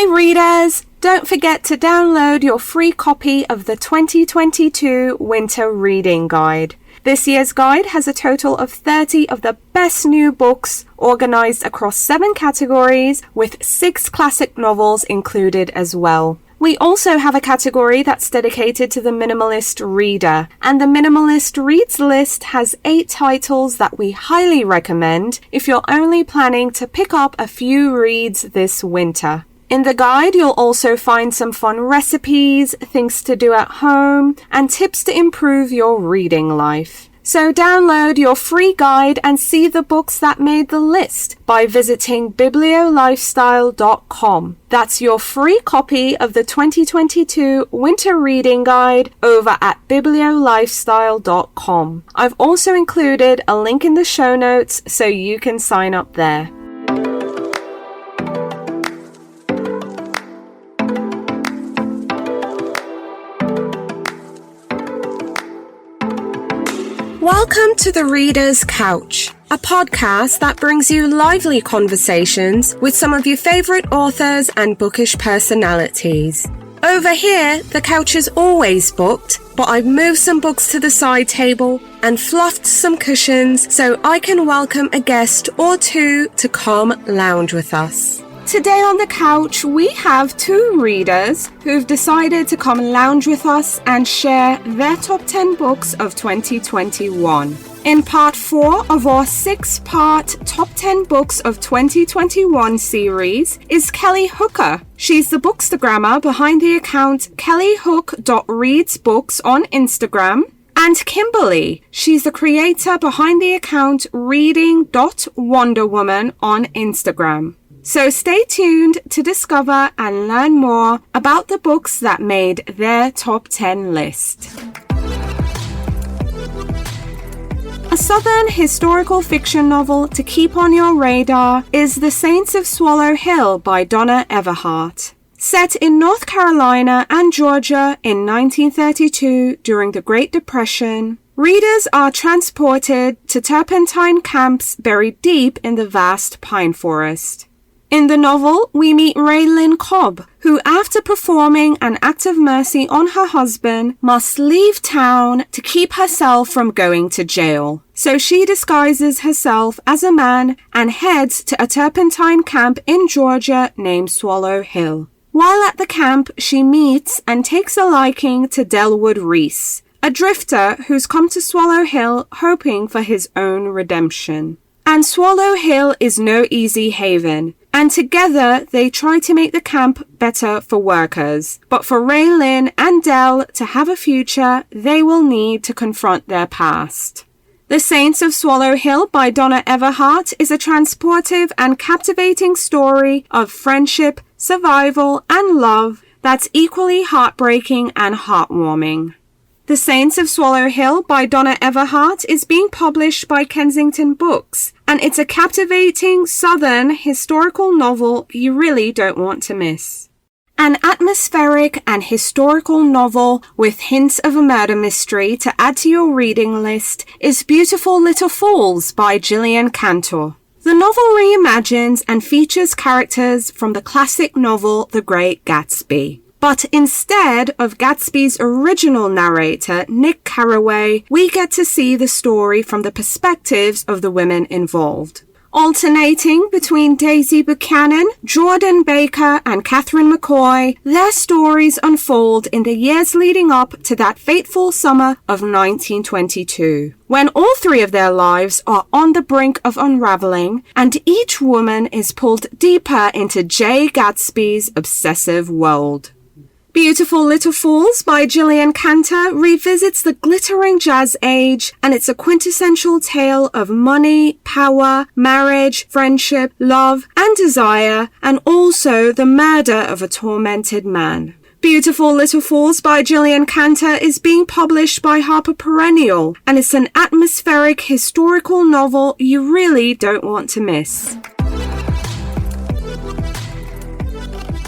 Hi readers! Don't forget to download your free copy of the 2022 Winter Reading Guide. This year's guide has a total of 30 of the best new books organized across 7 categories with 6 classic novels included as well. We also have a category that's dedicated to the minimalist reader, and the Minimalist Reads list has 8 titles that we highly recommend if you're only planning to pick up a few reads this winter. In the guide, you'll also find some fun recipes, things to do at home, and tips to improve your reading life. So download your free guide and see the books that made the list by visiting bibliolifestyle.com. That's your free copy of the 2022 Winter Reading Guide over at bibliolifestyle.com. I've also included a link in the show notes so you can sign up there. Welcome to The Reader's Couch, a podcast that brings you lively conversations with some of your favorite authors and bookish personalities. Over here, the couch is always booked, but I've moved some books to the side table and fluffed some cushions so I can welcome a guest or two to come lounge with us. Today on the couch, we have 2 readers who've decided to come lounge with us and share their top 10 books of 2021. In part 4 of our 6-part Top 10 Books of 2021 series is Kelly Hooker. She's the bookstagrammer behind the account kellyhook.readsbooks on Instagram. And Kimberly, she's the creator behind the account reading.wonderwoman on Instagram. So stay tuned to discover and learn more about the books that made their top 10 list. A Southern historical fiction novel to keep on your radar is The Saints of Swallow Hill by Donna Everhart. Set in North Carolina and Georgia in 1932 during the Great Depression, readers are transported to turpentine camps buried deep in the vast pine forest. In the novel, we meet Raylyn Cobb, who, after performing an act of mercy on her husband, must leave town to keep herself from going to jail. So she disguises herself as a man and heads to a turpentine camp in Georgia named Swallow Hill. While at the camp, she meets and takes a liking to Delwood Reese, a drifter who's come to Swallow Hill hoping for his own redemption. And Swallow Hill is no easy haven, and together they try to make the camp better for workers. But for Raylyn and Del to have a future, they will need to confront their past. The Saints of Swallow Hill by Donna Everhart is a transportive and captivating story of friendship, survival, and love that's equally heartbreaking and heartwarming. The Saints of Swallow Hill by Donna Everhart is being published by Kensington Books, and it's a captivating Southern historical novel you really don't want to miss. An atmospheric and historical novel with hints of a murder mystery to add to your reading list is Beautiful Little Fools by Gillian Cantor. The novel reimagines and features characters from the classic novel The Great Gatsby. But instead of Gatsby's original narrator, Nick Carraway, we get to see the story from the perspectives of the women involved. Alternating between Daisy Buchanan, Jordan Baker, and Catherine McCoy, their stories unfold in the years leading up to that fateful summer of 1922, when all 3 of their lives are on the brink of unraveling, and each woman is pulled deeper into Jay Gatsby's obsessive world. Beautiful Little Fools by Gillian Cantor revisits the glittering jazz age, and it's a quintessential tale of money, power, marriage, friendship, love, and desire, and also the murder of a tormented man. Beautiful Little Fools by Gillian Cantor is being published by Harper Perennial, and it's an atmospheric historical novel you really don't want to miss.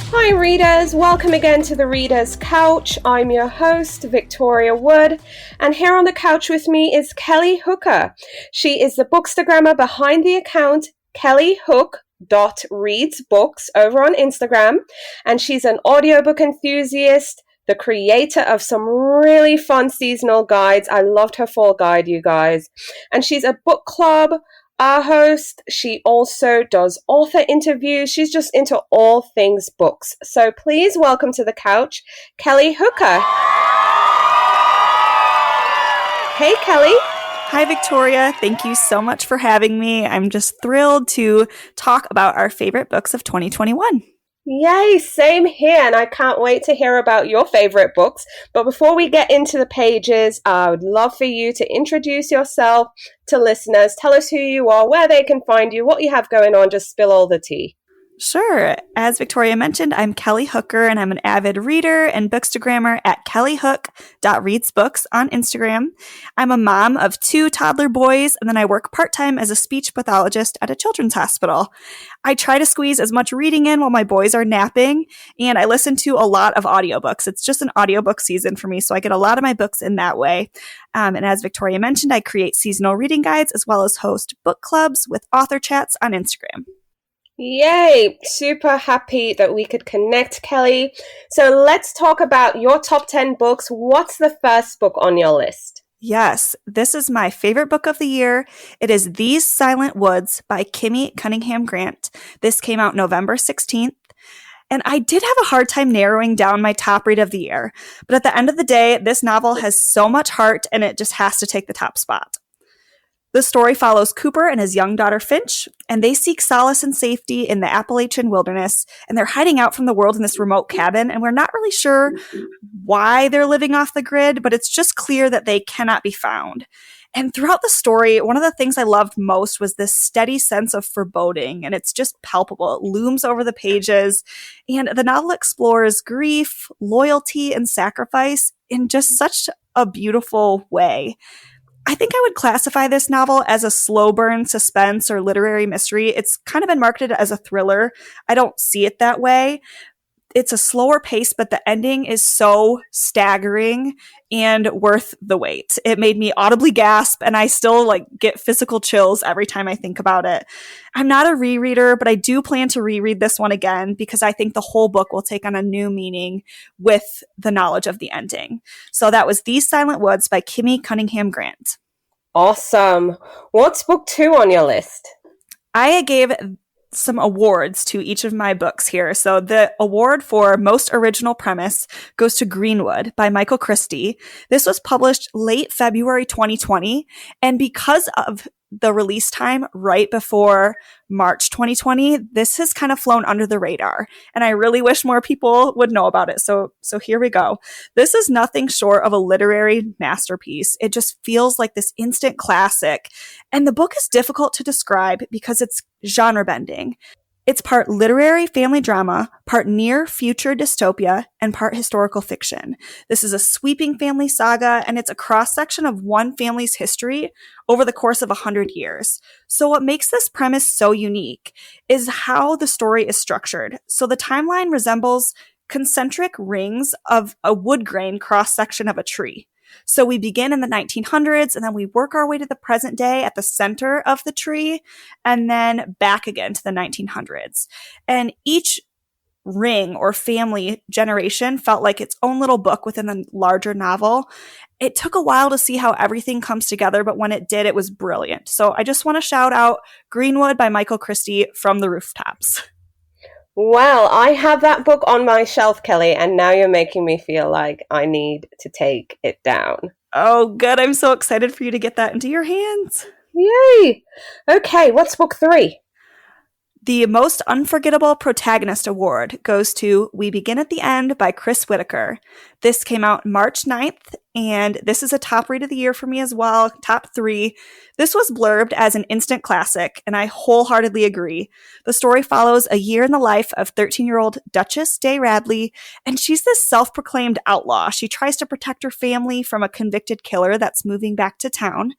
Hi readers, welcome again to The Reader's Couch. I'm your host, Victoria Wood, and here on the couch with me is Kelly Hooker. She is the bookstagrammer behind the account Kelly Hook kelly.readsbooks over on Instagram, and she's an audiobook enthusiast, the creator of some really fun seasonal guides. I loved her fall guide, you guys. And she's a book club host. She also does author interviews. She's just into all things books. So please welcome to the couch, Kelly Hooker. Hey, Kelly. Hi, Victoria. Thank you so much for having me. I'm just thrilled to talk about our favorite books of 2021. Yay, same here, and I can't wait to hear about your favorite books. But before we get into the pages, I would love for you to introduce yourself to listeners. Tell us who you are, where they can find you, what you have going on. Just spill all the tea. Sure. As Victoria mentioned, I'm Kelly Hooker, and I'm an avid reader and bookstagrammer at kellyhook.readsbooks on Instagram. I'm a mom of 2 toddler boys, and then I work part-time as a speech pathologist at a children's hospital. I try to squeeze as much reading in while my boys are napping, and I listen to a lot of audiobooks. It's just an audiobook season for me, so I get a lot of my books in that way. And as Victoria mentioned, I create seasonal reading guides as well as host book clubs with author chats on Instagram. Yay! Super happy that we could connect, Kelly. So let's talk about your top 10 books. What's the first book on your list? Yes, this is my favorite book of the year. It is These Silent Woods by Kimmy Cunningham Grant. This came out November 16th. And I did have a hard time narrowing down my top read of the year. But at the end of the day, this novel has so much heart and it just has to take the top spot. The story follows Cooper and his young daughter Finch, and they seek solace and safety in the Appalachian wilderness, and they're hiding out from the world in this remote cabin, and we're not really sure why they're living off the grid, but it's just clear that they cannot be found. And throughout the story, one of the things I loved most was this steady sense of foreboding, and it's just palpable. It looms over the pages, and the novel explores grief, loyalty, and sacrifice in just such a beautiful way. I think I would classify this novel as a slow burn suspense or literary mystery. It's kind of been marketed as a thriller. I don't see it that way. It's a slower pace, but the ending is so staggering and worth the wait. It made me audibly gasp, and I still get physical chills every time I think about it. I'm not a rereader, but I do plan to reread this one again because I think the whole book will take on a new meaning with the knowledge of the ending. So that was These Silent Woods by Kimmy Cunningham Grant. Awesome. What's book 2 on your list? I gave some awards to each of my books here. So the award for Most Original Premise goes to Greenwood by Michael Christie. This was published late February 2020. And because of the release time right before March 2020, this has kind of flown under the radar. And I really wish more people would know about it. So here we go. This is nothing short of a literary masterpiece. It just feels like this instant classic. And the book is difficult to describe because it's genre bending. It's part literary family drama, part near-future dystopia, and part historical fiction. This is a sweeping family saga, and it's a cross-section of one family's history over the course of 100 years. So what makes this premise so unique is how the story is structured. So the timeline resembles concentric rings of a wood grain cross-section of a tree. So we begin in the 1900s, and then we work our way to the present day at the center of the tree, and then back again to the 1900s. And each ring or family generation felt like its own little book within a larger novel. It took a while to see how everything comes together, but when it did, it was brilliant. So I just want to shout out Greenwood by Michael Christie from the rooftops. Well, I have that book on my shelf, Kelly, and now you're making me feel like I need to take it down. Oh, good. I'm so excited for you to get that into your hands. Yay! Okay, what's book 3? The Most Unforgettable Protagonist Award goes to We Begin at the End by Chris Whitaker. This came out March 9th, and this is a top read of the year for me as well, top 3. This was blurbed as an instant classic, and I wholeheartedly agree. The story follows a year in the life of 13-year-old Duchess Day Radley, and she's this self-proclaimed outlaw. She tries to protect her family from a convicted killer that's moving back to town.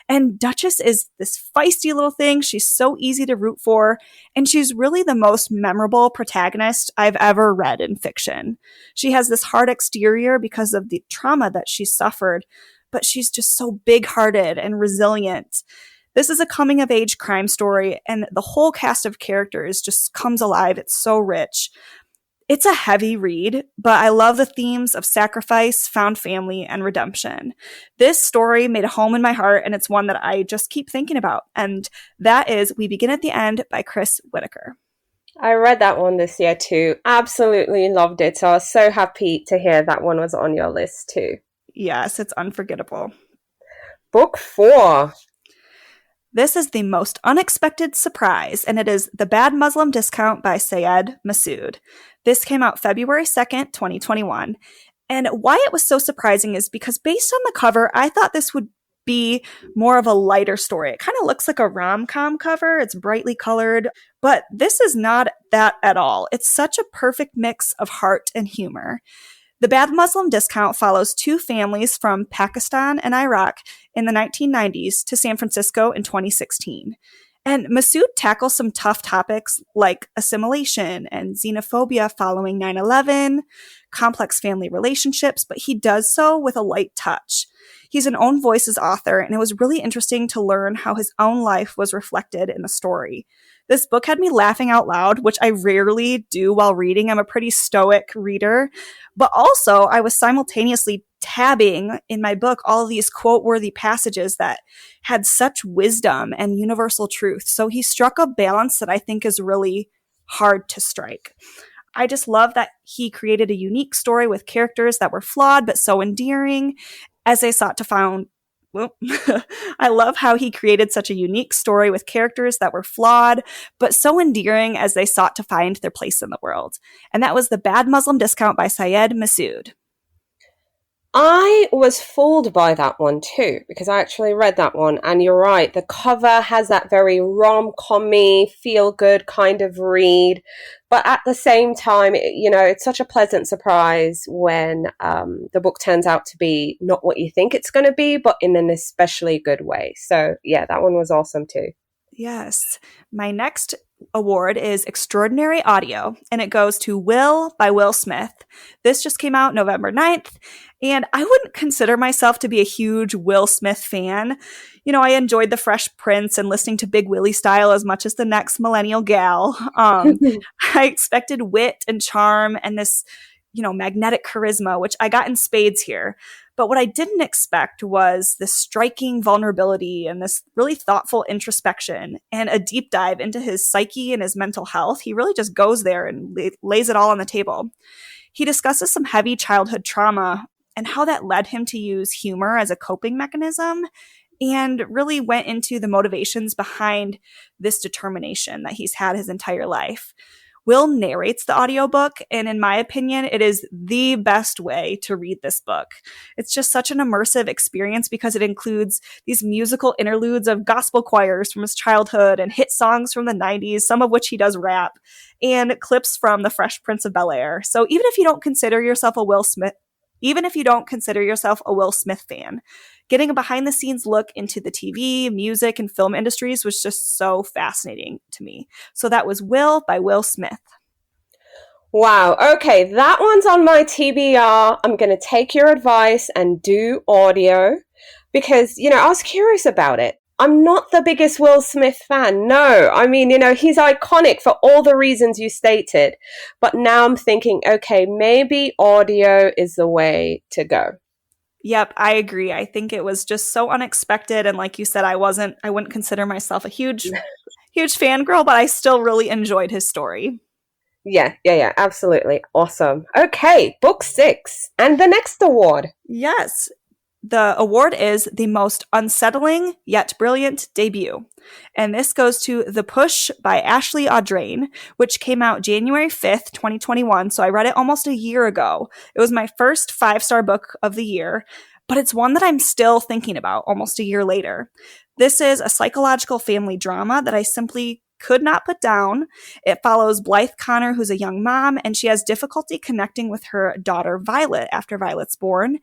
And Duchess is this feisty little thing. She's so easy to root for, and she's really the most memorable protagonist I've ever read in fiction. She has this hard exterior because of the trauma that she suffered, but she's just so big-hearted and resilient. This is a coming-of-age crime story, and the whole cast of characters just comes alive. It's so rich. It's a heavy read, but I love the themes of sacrifice, found family, and redemption. This story made a home in my heart, and it's one that I just keep thinking about. And that is We Begin at the End by Chris Whitaker. I read that one this year too. Absolutely loved it. So I was so happy to hear that one was on your list too. Yes, it's unforgettable. Book 4. This is the most unexpected surprise, and it is The Bad Muslim Discount by Syed Masood. This came out February 2nd, 2021. And why it was so surprising is because based on the cover, I thought this would be more of a lighter story. It kind of looks like a rom-com cover. It's brightly colored, but this is not that at all. It's such a perfect mix of heart and humor. The Bad Muslim Discount follows two families from Pakistan and Iraq in the 1990s to San Francisco in 2016. And Masood tackles some tough topics like assimilation and xenophobia following 9/11, complex family relationships, but he does so with a light touch. He's an Own Voices author, and it was really interesting to learn how his own life was reflected in the story. This book had me laughing out loud, which I rarely do while reading. I'm a pretty stoic reader. But also, I was simultaneously tabbing in my book all of these quote-worthy passages that had such wisdom and universal truth. So he struck a balance that I think is really hard to strike. I just love that he created a unique story with characters that were flawed but so endearing as they sought to find. Well, I love how he created such a unique story with characters that were flawed, but so endearing as they sought to find their place in the world. And that was The Bad Muslim Discount by Syed Masood. I was fooled by that one too, because I actually read that one, and you're right, the cover has that very rom-com-y, feel-good kind of read, but at the same time, it's such a pleasant surprise when the book turns out to be not what you think it's going to be, but in an especially good way. So yeah, that one was awesome too. Yes. My next award is Extraordinary Audio, and it goes to Will by Will Smith. This just came out November 9th, and I wouldn't consider myself to be a huge Will Smith fan. I enjoyed The Fresh Prince and listening to Big Willie Style as much as the next millennial gal. I expected wit and charm and this, magnetic charisma, which I got in spades here. But what I didn't expect was this striking vulnerability and this really thoughtful introspection and a deep dive into his psyche and his mental health. He really just goes there and lays it all on the table. He discusses some heavy childhood trauma and how that led him to use humor as a coping mechanism, and really went into the motivations behind this determination that he's had his entire life. Will narrates the audiobook, and in my opinion, it is the best way to read this book. It's just such an immersive experience because it includes these musical interludes of gospel choirs from his childhood and hit songs from the 90s, some of which he does rap, and clips from The Fresh Prince of Bel-Air. So even if you don't consider yourself a Will Smith fan, getting a behind-the-scenes look into the TV, music, and film industries was just so fascinating to me. So that was Will by Will Smith. Wow. Okay, that one's on my TBR. I'm going to take your advice and do audio because, I was curious about it. I'm not the biggest Will Smith fan. No, I mean, he's iconic for all the reasons you stated. But now I'm thinking, okay, maybe audio is the way to go. Yep, I agree. I think it was just so unexpected. And like you said, I wouldn't consider myself a huge fangirl, but I still really enjoyed his story. Yeah, absolutely. Awesome. Okay, book 6. And the next award. Yes. The award is the most unsettling yet brilliant debut. And this goes to The Push by Ashley Audrain, which came out January 5th, 2021. So I read it almost a year ago. It was my first 5-star book of the year, but it's one that I'm still thinking about almost a year later. This is a psychological family drama that I simply could not put down. It follows Blythe Connor, who's a young mom, and she has difficulty connecting with her daughter Violet after Violet's born.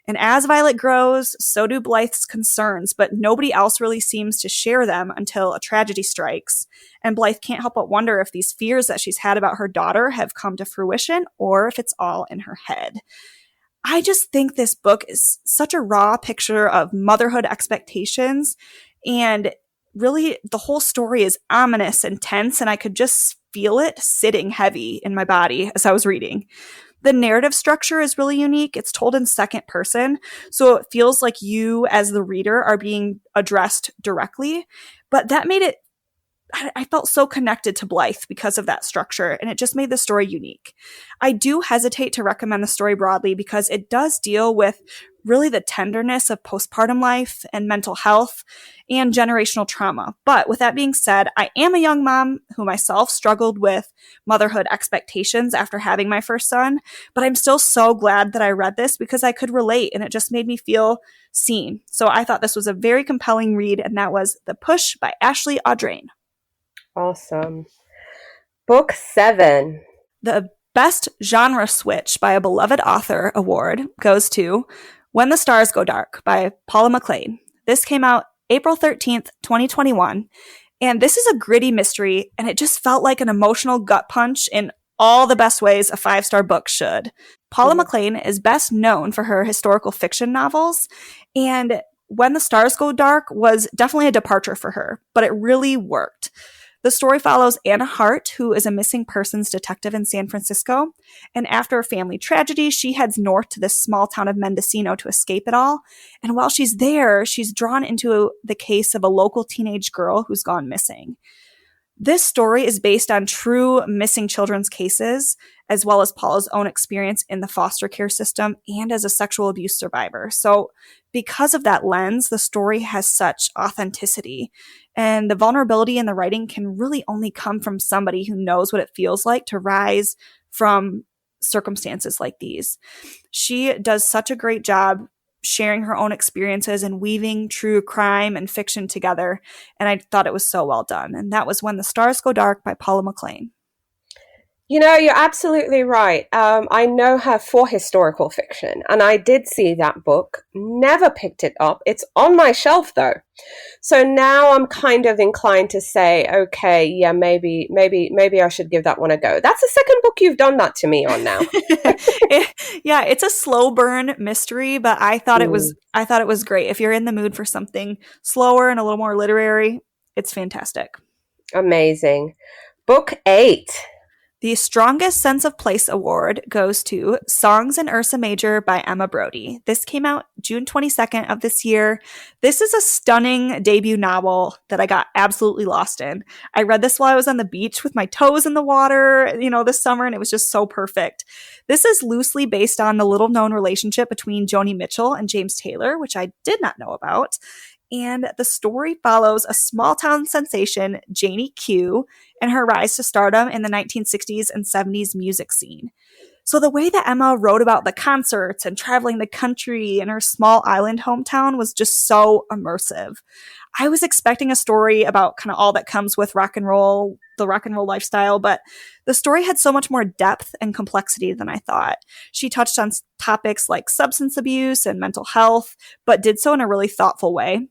And as Violet grows, so do Blythe's concerns, but nobody else really seems to share them until a tragedy strikes. And Blythe can't help but wonder if these fears that she's had about her daughter have come to fruition or if it's all in her head. I just think this book is such a raw picture of motherhood expectations, and really the whole story is ominous and tense, and I could just feel it sitting heavy in my body as I was reading. The narrative structure is really unique. It's told in second person, so it feels like you as the reader are being addressed directly, but that made it I felt so connected to Blythe because of that structure, and it just made the story unique. I do hesitate to recommend the story broadly because it does deal with really the tenderness of postpartum life and mental health and generational trauma. But with that being said, I am a young mom who myself struggled with motherhood expectations after having my first son, but I'm still so glad that I read this because I could relate, and it just made me feel seen. So I thought this was a very compelling read, and that was The Push by Ashley Audrain. Awesome. Book 7. The Best Genre Switch by a Beloved Author award goes to When the Stars Go Dark by Paula McLean. This came out April 13th, 2021. And this is a gritty mystery, and it just felt like an emotional gut punch in all the best ways a 5-star book should. Paula McLean is best known for her historical fiction novels, and When the Stars Go Dark was definitely a departure for her, but it really worked. The story follows Anna Hart, who is a missing persons detective in San Francisco, and after a family tragedy, she heads north to this small town of Mendocino to escape it all. And while she's there, she's drawn into the case of a local teenage girl who's gone missing. This story is based on true missing children's cases, as well as Paula's own experience in the foster care system and as a sexual abuse survivor. So because of that lens, the story has such authenticity, and the vulnerability in the writing can really only come from somebody who knows what it feels like to rise from circumstances like these. She does such a great job sharing her own experiences and weaving true crime and fiction together. And I thought it was so well done. And that was When the Stars Go Dark by Paula McLean. You know, you're absolutely right. I know her for historical fiction, and I did see that book, never picked it up. It's on my shelf, though. So now I'm kind of inclined to say, okay, yeah, maybe I should give that one a go. That's the second book you've done that to me on now. Yeah, it's a slow burn mystery, but I thought it was great. If you're in the mood for something slower and a little more literary, it's fantastic. Amazing. Book 8. The Strongest Sense of Place award goes to Songs in Ursa Major by Emma Brody. This came out June 22nd of this year. This is a stunning debut novel that I got absolutely lost in. I read this while I was on the beach with my toes in the water, this summer, and it was just so perfect. This is loosely based on the little-known relationship between Joni Mitchell and James Taylor, which I did not know about. And the story follows a small-town sensation, Janie Q, and her rise to stardom in the 1960s and 70s music scene. So the way that Emma wrote about the concerts and traveling the country in her small island hometown was just so immersive. I was expecting a story about kind of all that comes with rock and roll, the rock and roll lifestyle, but the story had so much more depth and complexity than I thought. She touched on topics like substance abuse and mental health, but did so in a really thoughtful way.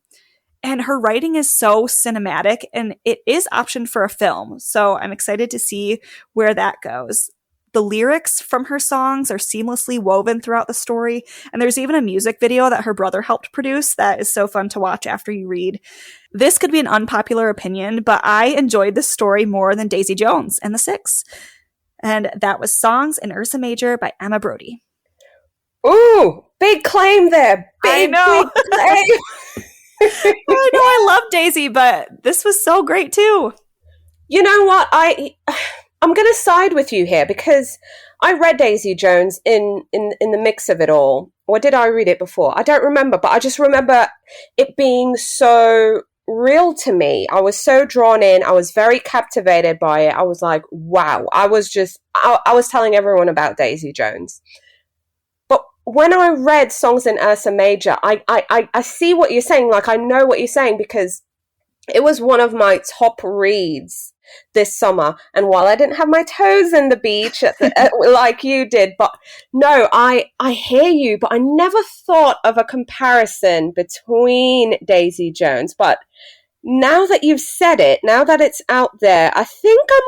And her writing is so cinematic, and it is optioned for a film, so I'm excited to see where that goes. The lyrics from her songs are seamlessly woven throughout the story, and there's even a music video that her brother helped produce that is so fun to watch after you read. This could be an unpopular opinion, but I enjoyed this story more than Daisy Jones and the Six. And that was Songs in Ursa Major by Emma Brody. Ooh, big claim there. Big claim. I know I love Daisy, but this was so great too. You know what? I'm going to side with you here because I read Daisy Jones in the mix of it all. Or did I read it before? I don't remember, but I just remember it being so real to me. I was so drawn in. I was very captivated by it. I was like, wow. I was telling everyone about Daisy Jones. But when I read Songs in Ursa Major, I see what you're saying. Like, I know what you're saying because it was one of my top reads this summer. And while I didn't have my toes in the beach like you did, but no, I hear you, but I never thought of a comparison between Daisy Jones. But now that you've said it, now that it's out there, I think I'm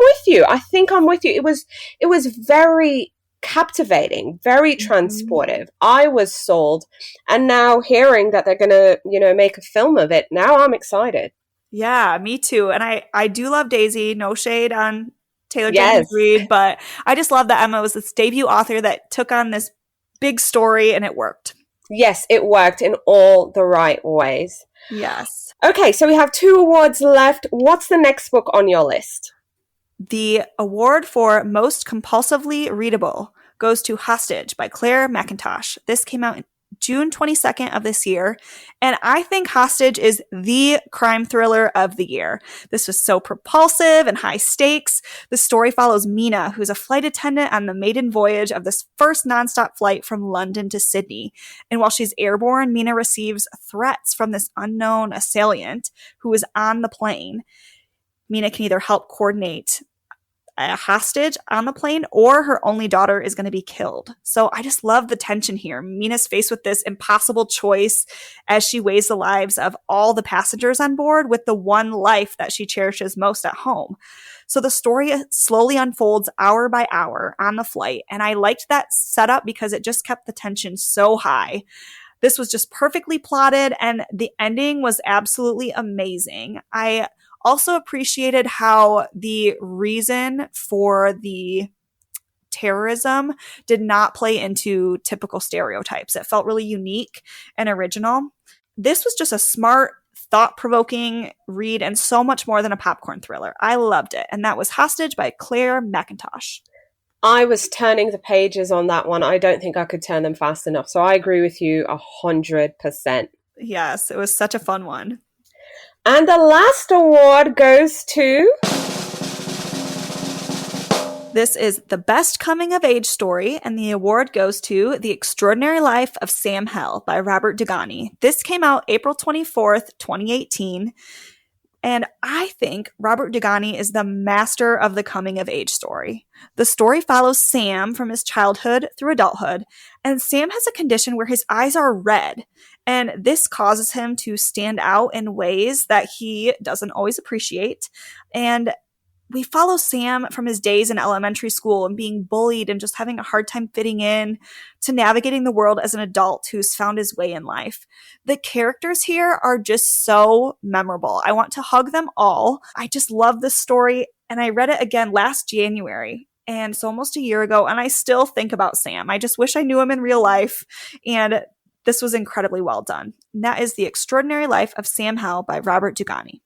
with you. It was very captivating, very transportive. I was sold. And now hearing that they're going to, make a film of it, now I'm excited. Yeah, me too. And I do love Daisy. No shade on Taylor Jenkins Yes. Reid, but I just love that Emma was this debut author that took on this big story and it worked. Yes, it worked in all the right ways. Yes. Okay, so we have 2 awards left. What's the next book on your list? The award for most compulsively readable goes to Hostage by Claire McIntosh. This came out June 22nd of this year, and I think Hostage is the crime thriller of the year. This was so propulsive and high stakes. The story follows Mina, who's a flight attendant on the maiden voyage of this first nonstop flight from London to Sydney. And while she's airborne, Mina receives threats from this unknown assailant who is on the plane. Mina can either help coordinate a hostage on the plane or her only daughter is going to be killed. So I just love the tension here. Mina's faced with this impossible choice as she weighs the lives of all the passengers on board with the one life that she cherishes most at home. So the story slowly unfolds hour by hour on the flight, and I liked that setup because it just kept the tension so high. This was just perfectly plotted, and the ending was absolutely amazing. I also appreciated how the reason for the terrorism did not play into typical stereotypes. It felt really unique and original. This was just a smart, thought-provoking read and so much more than a popcorn thriller. I loved it. And that was Hostage by Claire McIntosh. I was turning the pages on that one. I don't think I could turn them fast enough. So I agree with you 100%. Yes, it was such a fun one. And the last award goes to... This is the best coming of age story, and the award goes to The Extraordinary Life of Sam Hell by Robert Dugoni. This came out April 24th, 2018. And I think Robert Dugoni is the master of the coming of age story. The story follows Sam from his childhood through adulthood, and Sam has a condition where his eyes are red, and this causes him to stand out in ways that he doesn't always appreciate. And we follow Sam from his days in elementary school and being bullied and just having a hard time fitting in to navigating the world as an adult who's found his way in life. The characters here are just so memorable. I want to hug them all. I just love this story, and I read it again last January, and so almost a year ago, and I still think about Sam. I just wish I knew him in real life, and this was incredibly well done. And that is The Extraordinary Life of Sam Hell by Robert Dugoni.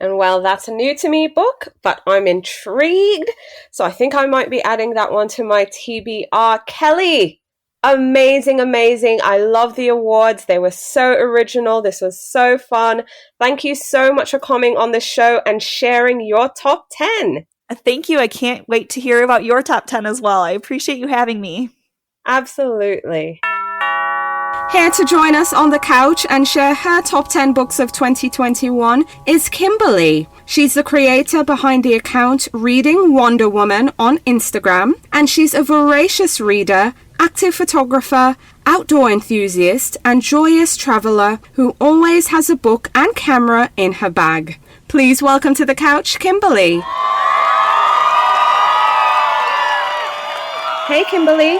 And well, that's a new to me book, but I'm intrigued. So I think I might be adding that one to my TBR. Kelly, amazing, amazing. I love the awards. They were so original. This was so fun. Thank you so much for coming on the show and sharing your top 10. Thank you. I can't wait to hear about your top 10 as well. I appreciate you having me. Absolutely. Here to join us on the couch and share her top 10 books of 2021 is Kimberly. She's the creator behind the account Reading Wonder Woman on Instagram, and she's a voracious reader, active photographer, outdoor enthusiast, and joyous traveler who always has a book and camera in her bag. Please welcome to the couch, Kimberly. Hey, Kimberly.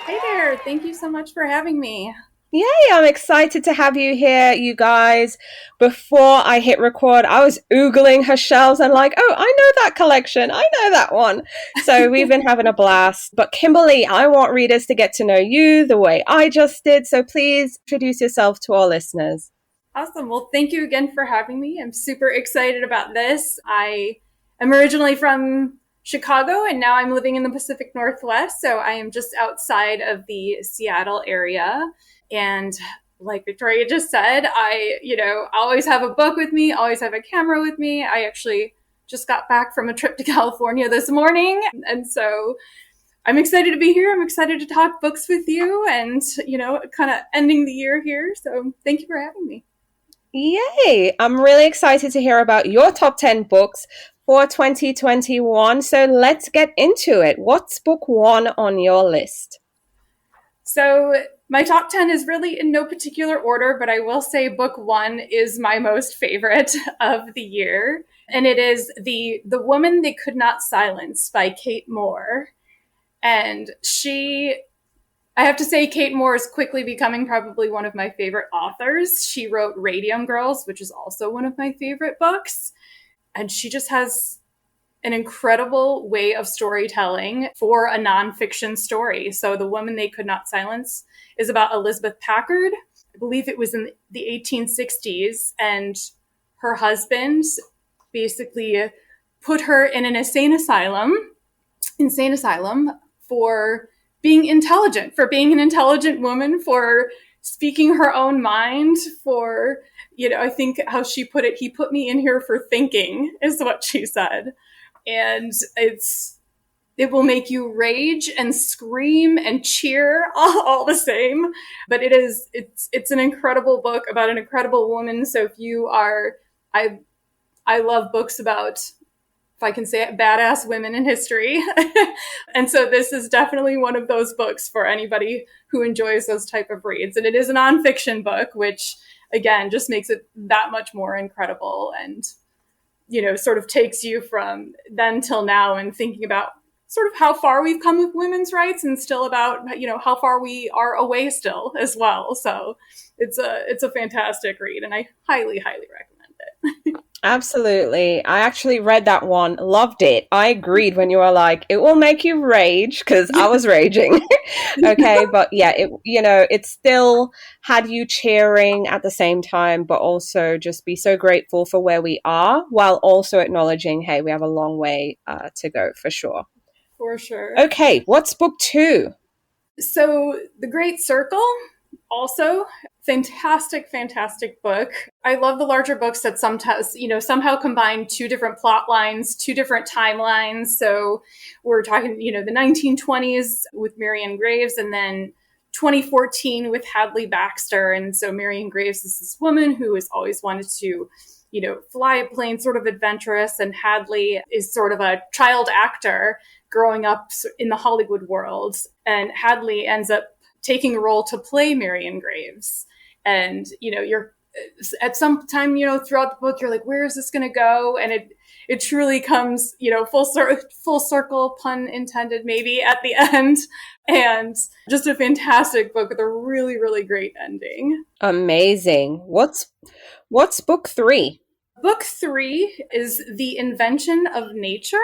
Hey there. Thank you so much for having me. Yay, I'm excited to have you here, you guys. Before I hit record, I was oogling her shelves and like, oh, I know that collection. I know that one. So we've been having a blast. But Kimberly, I want readers to get to know you the way I just did. So please introduce yourself to our listeners. Awesome. Well, thank you again for having me. I'm super excited about this. I am originally from Chicago, and now I'm living in the Pacific Northwest. So I am just outside of the Seattle area. And like Victoria just said, I always have a book with me, always have a camera with me. I actually just got back from a trip to California this morning. And so I'm excited to be here. I'm excited to talk books with you and, kind of ending the year here. So thank you for having me. Yay! I'm really excited to hear about your top 10 books for 2021. So let's get into it. What's book one on your list? So my top 10 is really in no particular order, but I will say book one is my most favorite of the year. And it is The Woman They Could Not Silence by Kate Moore. And she I have to say, Kate Moore is quickly becoming probably one of my favorite authors. She wrote Radium Girls, which is also one of my favorite books. And she just has an incredible way of storytelling for a nonfiction story. So The Woman They Could Not Silence is about Elizabeth Packard. I believe it was in the 1860s, and her husband basically put her in an insane asylum for being intelligent, for being an intelligent woman, for speaking her own mind, for, I think how she put it, he put me in here for thinking, is what she said. And it will make you rage and scream and cheer all the same. But it's an incredible book about an incredible woman. So if you are, I love books about, if I can say it, badass women in history. And so this is definitely one of those books for anybody who enjoys those type of reads. And it is a nonfiction book, which again, just makes it that much more incredible and, sort of takes you from then till now and thinking about sort of how far we've come with women's rights and still about, how far we are away still as well. So it's a fantastic read and I highly, highly recommend it. Absolutely. I actually read that one, loved it. I agreed when you were like, it will make you rage, because I was raging. Okay, but yeah, it still had you cheering at the same time, but also just be so grateful for where we are while also acknowledging, hey, we have a long way to go for sure. For sure. Okay, what's book 2? So The Great Circle, also fantastic book. I love the larger books that sometimes, somehow combine two different plot lines, two different timelines. So we're talking, the 1920s with Marion Graves and then 2014 with Hadley Baxter. And so Marion Graves is this woman who has always wanted to, fly a plane, sort of adventurous. And Hadley is sort of a child actor growing up in the Hollywood world. And Hadley ends up taking a role to play Marion Graves. And, you're at some time, throughout the book, you're like, where is this going to go? And it truly comes, full circle, pun intended, maybe at the end. And just a fantastic book with a really, really great ending. Amazing. What's book 3? Book 3 is The Invention of Nature.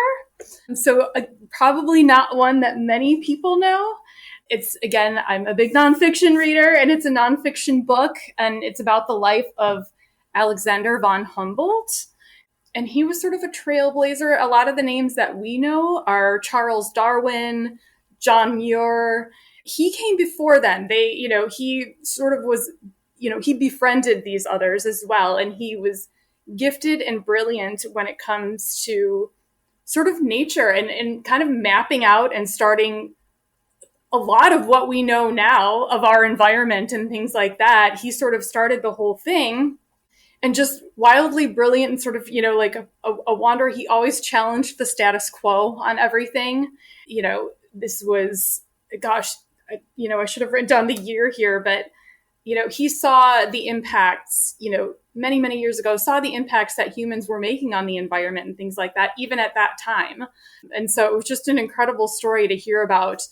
So probably not one that many people know. It's, again, I'm a big nonfiction reader, and it's a nonfiction book, and it's about the life of Alexander von Humboldt. And he was sort of a trailblazer. A lot of the names that we know are Charles Darwin, John Muir. He came before them. He sort of was, he befriended these others as well. And he was gifted and brilliant when it comes to sort of nature and kind of mapping out and starting a lot of what we know now of our environment and things like that. He sort of started the whole thing and just wildly brilliant and sort of, like a wanderer. He always challenged the status quo on everything. This was, gosh, I should have written down the year here, but, he saw the impacts, many, many years ago, saw the impacts that humans were making on the environment and things like that, even at that time. And so it was just an incredible story to hear about,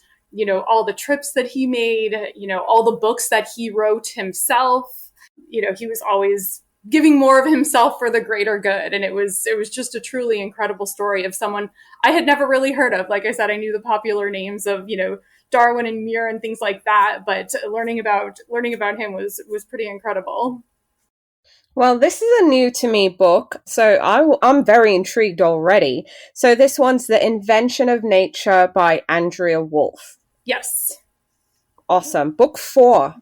all the trips that he made, all the books that he wrote himself. He was always giving more of himself for the greater good. And it was just a truly incredible story of someone I had never really heard of. Like I said, I knew the popular names of, Darwin and Muir and things like that, but learning about him was pretty incredible. Well, this is a new to me book, so I'm very intrigued already. So this one's The Invention of Nature by Andrea Wolf. Yes. Awesome. Book 4.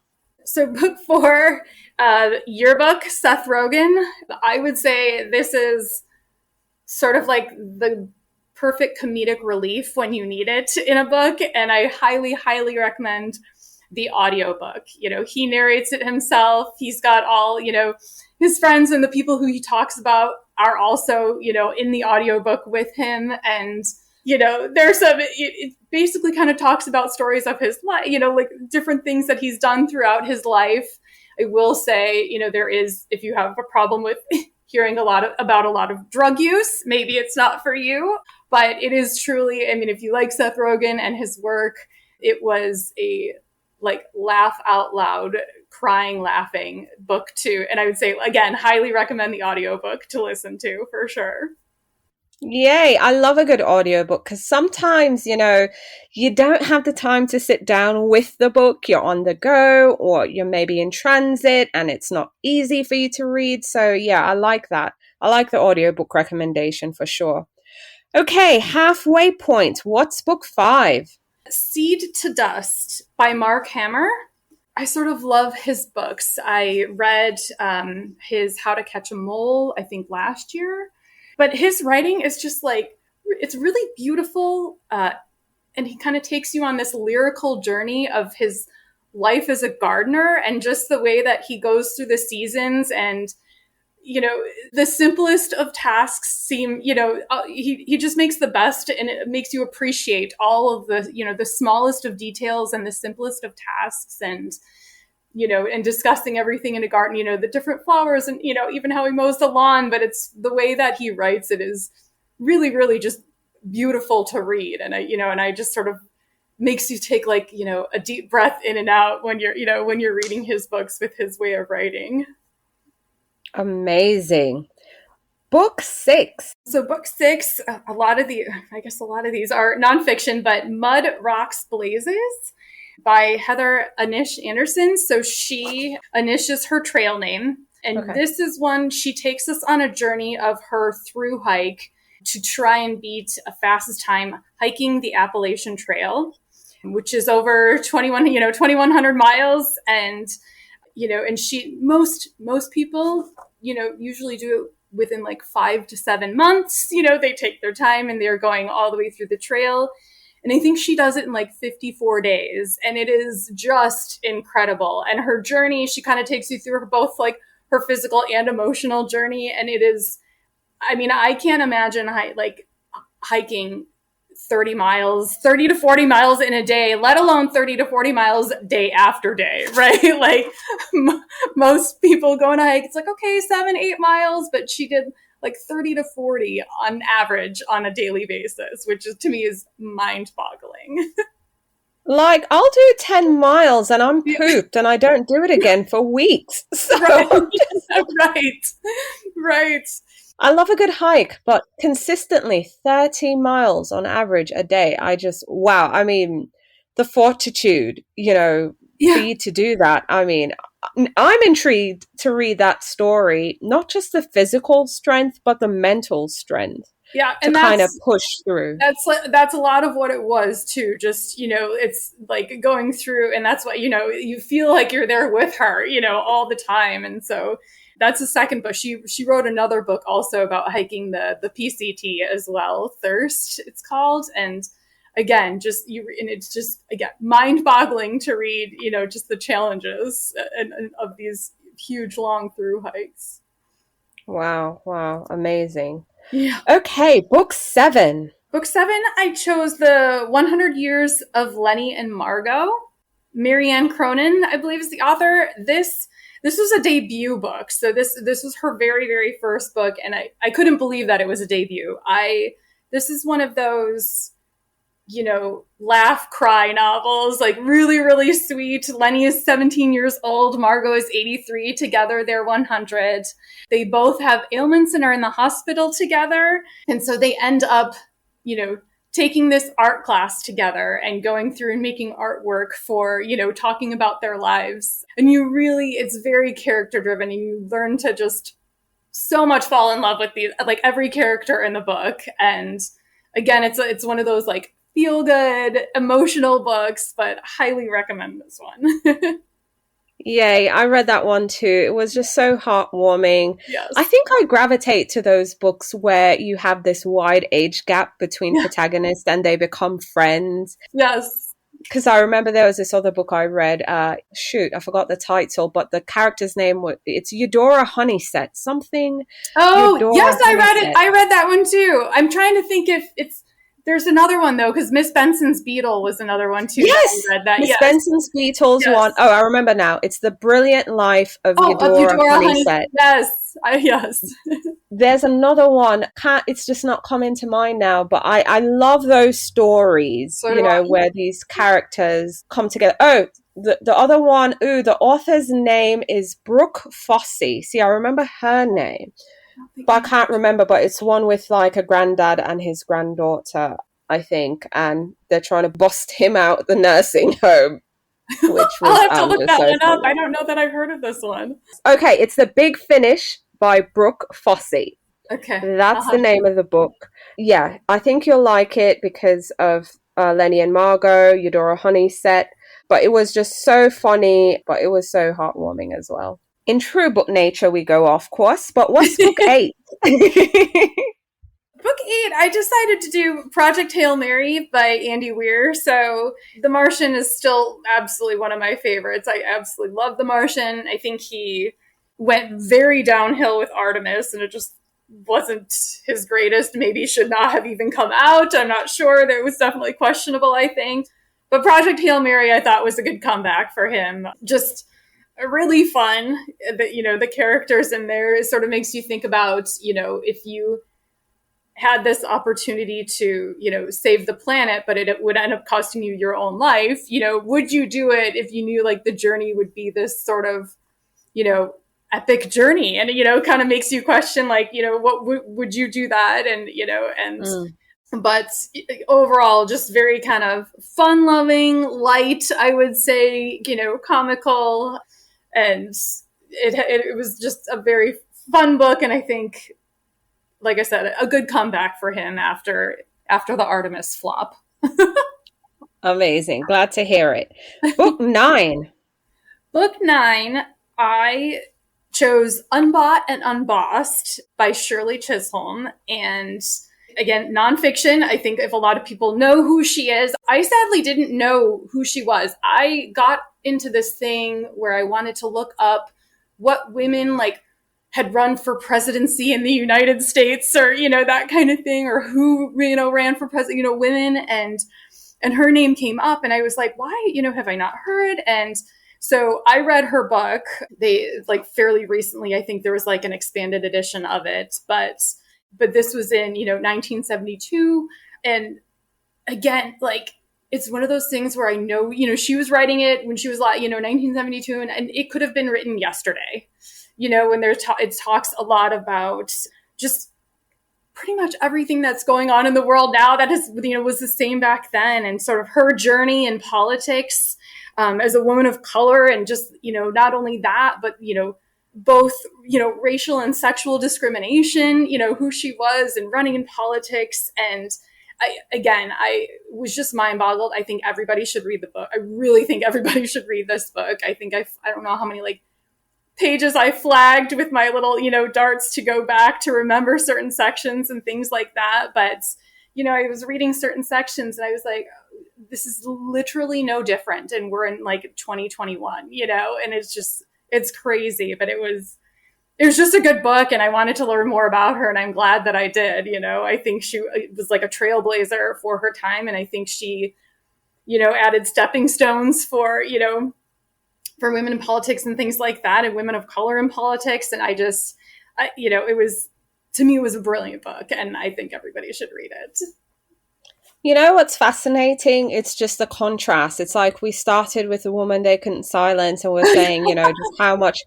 So book 4, Yearbook, Seth Rogen. I would say this is sort of like the perfect comedic relief when you need it in a book. And I highly, highly recommend the audiobook. He narrates it himself. He's got all, his friends and the people who he talks about are also, in the audiobook with him. And, there's it basically kind of talks about stories of his life, like different things that he's done throughout his life. I will say, there is, if you have a problem with hearing about a lot of drug use, maybe it's not for you, but it is truly, if you like Seth Rogen and his work, it was a like laugh out loud, crying, laughing book too. And I would say, again, highly recommend the audiobook to listen to for sure. Yay, I love a good audiobook because sometimes, you don't have the time to sit down with the book. You're on the go or you're maybe in transit and it's not easy for you to read. So yeah, I like that. I like the audiobook recommendation for sure. Okay, halfway point. What's book 5? Seed to Dust by Mark Hammer. I sort of love his books. I read his How to Catch a Mole, I think last year. But his writing is just like, it's really beautiful. And he kind of takes you on this lyrical journey of his life as a gardener and just the way that he goes through the seasons and, the simplest of tasks seem, he just makes the best, and it makes you appreciate all of the, the smallest of details and the simplest of tasks, and, and discussing everything in a garden, the different flowers and, even how he mows the lawn, but it's the way that he writes it is really, really just beautiful to read. And I just sort of makes you take like, a deep breath in and out when you're reading his books with his way of writing. Amazing. Book 6. So book 6, a lot of these are nonfiction, but Mud, Rocks, Blazes by Heather Anish Anderson. So Anish is her trail name. And This is one, she takes us on a journey of her through hike to try and beat a fastest time hiking the Appalachian Trail, which is over 2,100 miles. And most people, usually do it within like 5 to 7 months. They take their time and they're going all the way through the trail. And I think she does it in like 54 days. And it is just incredible. And her journey, she kind of takes you through both like her physical and emotional journey. And it is, I can't imagine hiking 30 to 40 miles in a day, let alone 30 to 40 miles day after day, right? Like most people go on a hike, it's like, okay, 7-8 miles, but she did like 30 to 40 on average on a daily basis, which is, to me, is mind-boggling. Like, I'll do 10 miles and I'm pooped and I don't do it again for weeks. So Right. I love a good hike, but consistently 30 miles on average a day. Wow. The fortitude, for you to do that. I'm intrigued to read that story, not just the physical strength, but the mental strength. Yeah, and to kind of push through. That's a lot of what it was too. Just, it's like going through, and that's what, you feel like you're there with her, all the time. And so that's the second book. She wrote another book also about hiking the PCT as well. Thirst, it's called. And again, it's just again mind-boggling to read, just the challenges of these huge long through hikes. Wow, amazing. Yeah. Okay, book 7. Book 7, I chose the 100 Years of Lenny and Margot. Marianne Cronin, I believe, is the author. This was a debut book. So this was her very, very first book, and I couldn't believe that it was a debut. This is one of those, laugh, cry novels, like really, really sweet. Lenny is 17 years old. Margot is 83. Together, they're 100. They both have ailments and are in the hospital together. And so they end up, taking this art class together and going through and making artwork for, talking about their lives. And it's very character driven, and you learn to just so much fall in love with every character in the book. And again, it's one of those like feel good, emotional books, but highly recommend this one. Yay, I read that one too. It was just so heartwarming. Yes. I think I gravitate to those books where you have this wide age gap between protagonists and they become friends. Yes. Because I remember there was this other book I read. I forgot the title, but the character's name it's Eudora Honeysett. Something. Oh, Eudora yes, I read Honeysett. it. I read that one too. I'm trying to think if there's another one though, because Miss Benson's Beetle was another one too. Yes, I read that. Miss Benson's Beetle's one. Oh, I remember now. It's The Brilliant Life of Eudora Honeysett. Yes, yes. There's another one. It's just not coming to mind now, but I love those stories, So do I. where these characters come together. Oh, the other one, the author's name is Brooke Fossey. See, I remember her name, but I can't remember, but it's one with like a granddad and his granddaughter, I think, and they're trying to bust him out the nursing home, which was I'll have to look that so one up. funny. I don't know that I've heard of this one. Okay, it's The Big Finish by Brooke Fossey. Okay. That's the name of the book. Yeah, I think you'll like it because of Lenny and Margot, Eudora Honeysett. But it was just so funny, but it was so heartwarming as well. In true book nature, we go off course, but what's book 8? Book 8, I decided to do Project Hail Mary by Andy Weir. So The Martian is still absolutely one of my favorites. I absolutely love The Martian. I think he went very downhill with Artemis, and it just wasn't his greatest. Maybe should not have even come out. I'm not sure. That was definitely questionable, I think. But Project Hail Mary, I thought, was a good comeback for him. Just really fun. The characters in there, it sort of makes you think about, if you had this opportunity to, save the planet, but it would end up costing you your own life, would you do it if you knew like the journey would be this sort of, epic journey? And, kind of makes you question, like, what would you do that? And, but overall, just very kind of fun loving, light, I would say, comical. And it was just a very fun book. And I think, like I said, a good comeback for him after the Artemis flop. Amazing. Glad to hear it. Book 9. Book 9, I chose Unbought and Unbossed by Shirley Chisholm. And again, nonfiction. I think if a lot of people know who she is, I sadly didn't know who she was. I got into this thing where I wanted to look up what women had run for presidency in the United States, or, that kind of thing, or who, ran for president, women, and her name came up, and I was like, why, have I not heard? And so I read her book. They fairly recently, I think there was an expanded edition of it, but this was in, 1972. And again, it's one of those things where I know, she was writing it when she was 1972, and it could have been written yesterday. When it talks a lot about just pretty much everything that's going on in the world now that is, was the same back then, and sort of her journey in politics as a woman of color, and just, not only that, but, both, racial and sexual discrimination, who she was and running in politics. And I was just mind boggled. I think everybody should read the book. I really think everybody should read this book. I think I don't know how many pages I flagged with my little, darts to go back to remember certain sections and things like that. But, I was reading certain sections and I was like, this is literally no different. And we're in 2021, and it's crazy, but it was just a good book. And I wanted to learn more about her. And I'm glad that I did. I think she was a trailblazer for her time. And I think she, added stepping stones for, for women in politics and things like that, and women of color in politics. And to me, it was a brilliant book, and I think everybody should read it. What's fascinating? It's just the contrast. It's like we started with a woman they couldn't silence, and we're saying, just how much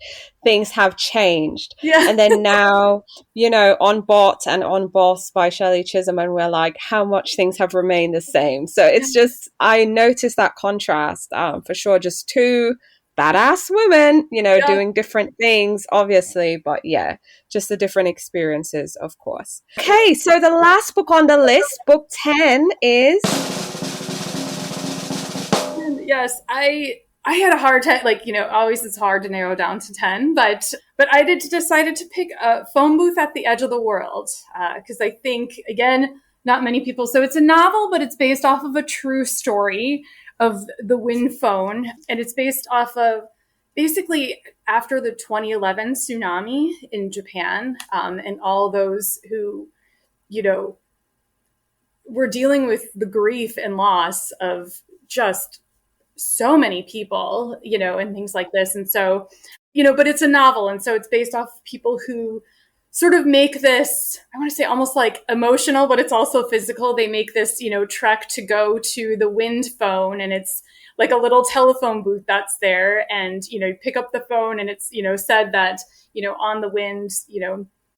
things have changed. Yeah. And then now, On Bot and On Boss by Shirley Chisholm, and we're like, how much things have remained the same. So it's just, I noticed that contrast for sure. Just two badass women, doing different things, obviously, but yeah, just the different experiences, of course. Okay, so the last book on the list, book 10, is... Yes, I had a hard time, always it's hard to narrow down to 10, but I decided to pick a Phone Booth at the Edge of the World, because I think, again, not many people, so it's a novel, but it's based off of a true story of the Win phone, and it's based off of basically after the 2011 tsunami in Japan, and all those who, were dealing with the grief and loss of just so many people, and things like this. And so, but it's a novel, and so it's based off people who sort of make this, I want to say almost like emotional, but it's also physical. They make this, trek to go to the Wind phone, and it's like a little telephone booth that's there. And, you pick up the phone and it's, said that, on the Wind,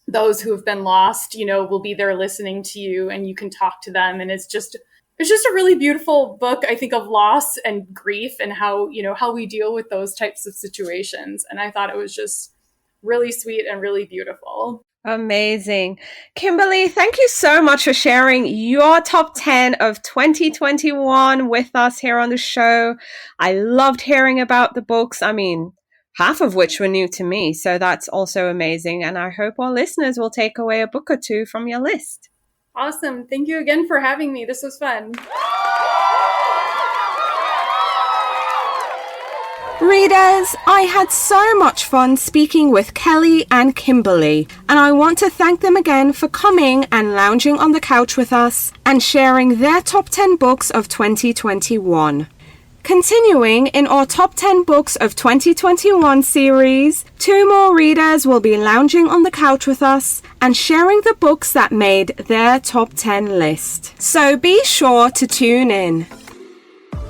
those who have been lost, will be there listening to you, and you can talk to them. And it's just a really beautiful book, I think, of loss and grief and how we deal with those types of situations. And I thought it was just really sweet and really beautiful. Amazing. Kimberly, thank you so much for sharing your top 10 of 2021 with us here on the show. I loved hearing about the books. I mean, half of which were new to me. So that's also amazing. And I hope our listeners will take away a book or two from your list. Awesome. Thank you again for having me. This was fun. Readers, I had so much fun speaking with Kelly and Kimberly, and I want to thank them again for coming and lounging on the couch with us and sharing their top 10 books of 2021. Continuing in our top 10 books of 2021 series, 2 more readers will be lounging on the couch with us and sharing the books that made their top 10 list. So be sure to tune in.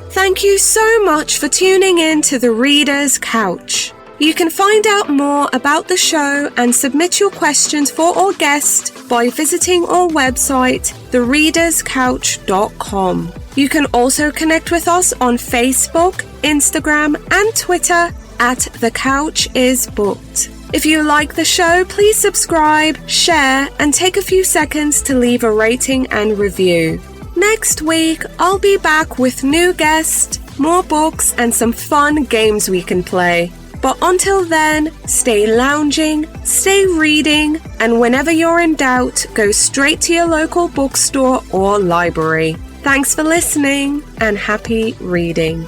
Thank you so much for tuning in to The Reader's Couch. You can find out more about the show and submit your questions for our guest by visiting our website, thereaderscouch.com. You can also connect with us on Facebook, Instagram, and Twitter at The Couch Is Booked. If you like the show, please subscribe, share, and take a few seconds to leave a rating and review. Next week, I'll be back with new guests, more books, and some fun games we can play. But until then, stay lounging, stay reading, and whenever you're in doubt, go straight to your local bookstore or library. Thanks for listening, and happy reading.